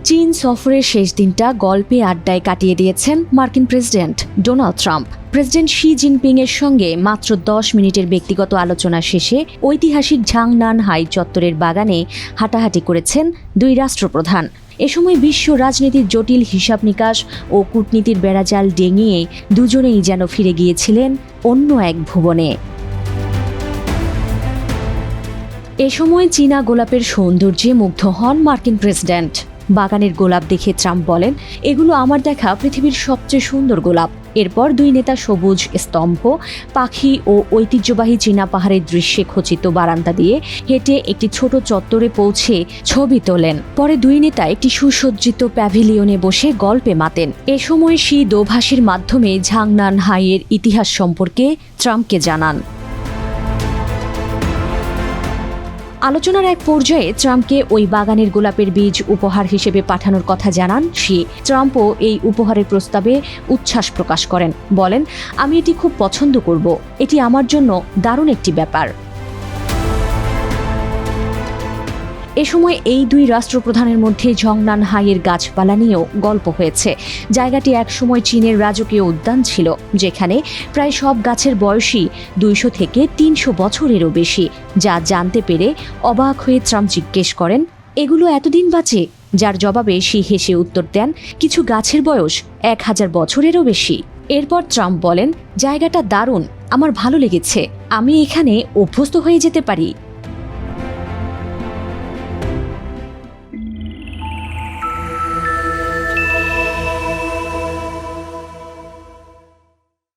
চীন সফরের শেষ দিনটা গল্পে আড্ডায় কাটিয়ে দিয়েছেন মার্কিন president Donald Trump. President Xi Jinping এর সঙ্গে মাত্র 10 মিনিটের ব্যক্তিগত আলোচনা শেষে ঐতিহাসিক ঝাংনান হাই চত্বরের বাগানে হাঁটাহাঁটি করেছেন দুই রাষ্ট্রপ্রধান। এ সময় বিশ্ব রাজনীতির জটিল হিসাব নিকাশ ও কূটনীতির বেড়াজাল ডেঙিয়ে দুজনেই যেন ফিরে গিয়েছিলেন অন্য এক ভুবনে। এ সময় চীনা গোলাপের সৌন্দর্যে মুগ্ধ হন মার্কিন প্রেসিডেন্ট। বাগানের গোলাপ দেখে ট্রাম্প বলেন, এগুলো আমার দেখা পৃথিবীর সবচেয়ে সুন্দর গোলাপ। এরপর দুই নেতা সবুজ স্তম্ভ, পাখি ও ঐতিহ্যবাহী চীনা পাহাড়ের দৃশ্যে খচিত বারান্দা দিয়ে হেঁটে একটি ছোট চত্বরে পৌঁছে ছবি তোলেন। পরে দুই নেতা একটি সুসজ্জিত প্যাভিলিয়নে বসে গল্পে মাতেন। এ সময় শি দোভাষীর মাধ্যমে ঝাংনান হাইয়ের ইতিহাস সম্পর্কে ট্রাম্পকে জানান। আলোচনার এক পর্যায়ে ট্রাম্পকে ওই বাগানের গোলাপের বীজ উপহার হিসেবে পাঠানোর কথা জানান শি। ট্রাম্পও এই উপহারের প্রস্তাবে উচ্ছ্বাস প্রকাশ করেন, বলেন, আমি এটি খুব পছন্দ করব, এটি আমার জন্য দারুণ একটি ব্যাপার। এ সময় এই দুই রাষ্ট্রপ্রধানের মধ্যে ঝংনান হাইয়ের গাছপালা নিয়েও গল্প হয়েছে। জায়গাটি একসময় চীনের রাজকীয় উদ্যান ছিল, যেখানে প্রায় সব গাছের বয়সই 200 থেকে 300 বছরেরও বেশি। যা জানতে পেরে অবাক হয়ে ট্রাম্প জিজ্ঞেস করেন, এগুলো এতদিন বাঁচে? যার জবাবে শি হেসে উত্তর দেন, কিছু গাছের বয়স 1000 বছরেরও বেশি। এরপর ট্রাম্প বলেন, জায়গাটা দারুণ, আমার ভালো লেগেছে, আমি এখানে অভ্যস্ত হয়ে যেতে পারি।